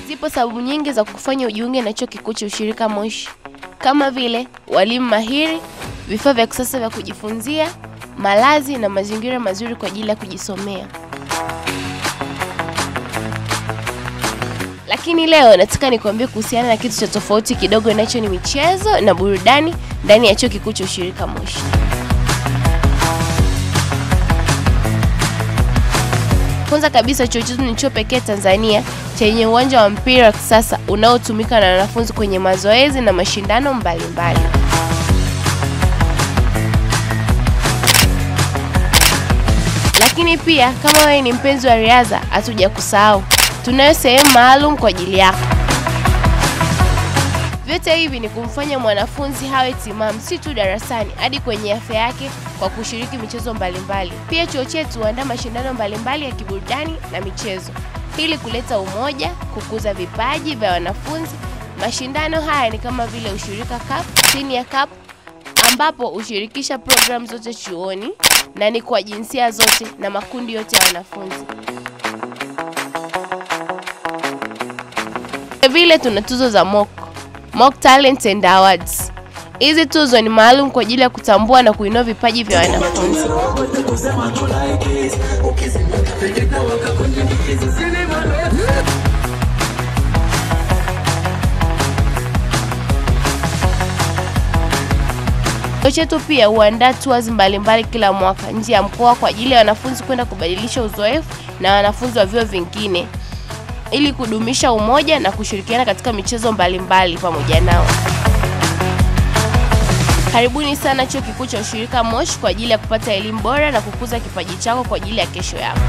Zipo sababu nyingi za kufanya ujiunge na Chuo Kikuu cha Ushirika Moshi, kama vile walimu mahiri, vifaa vya kisasa vya kujifunzia, malazi na mazingira mazuri kwa ajili ya kujisomea. Lakini leo nataka nikwambie kuhusiana na kitu cha tofauti kidogo, nacho ni michezo na burudani ndani ya Chuo Kikuu cha Ushirika Moshi. Kwanza kabisa, chuo chetu ni chuo pekee Tanzania chenye uwanja wa mpira wa kisasa unaotumika na wanafunzi kwenye mazoezi na mashindano mbalimbali. Lakini pia kama wewe ni mpenzi wa riadha, hatujakusahau. Tunayo sehemu maalum kwa ajili yako. Vyote hivi ni kumfanya mwanafunzi hawe timamu si tu darasani hadi kwenye afya yake kwa kushiriki michezo mbalimbali. Pia chuo chetu huandaa mashindano mbalimbali ya kiburudani na michezo ili kuleta umoja, kukuza vipaji vya wanafunzi. Mashindano haya ni kama vile Ushirika Cup, Senior Cup, ambapo hushirikisha programu zote chuoni na ni kwa jinsia zote na makundi yote ya wanafunzi. Vile tuna tuzo za Mock Talent and Awards. Hizi tuzo ni maalum kwa ajili ya kutambua na kuinua vipaji vya wanafunzi. Chuo chetu pia huandaa tours mbalimbali kila mwaka nje ya mkoa kwa ajili ya wanafunzi kwenda kubadilisha uzoefu na wanafunzi wa vyuo vingine, ili kudumisha umoja na kushirikiana katika michezo mbalimbali pamoja nao. Karibuni sana Chuo Kikuu cha Ushirika Moshi kwa ajili ya kupata elimu bora na kukuza kipaji chako kwa ajili ya kesho yako.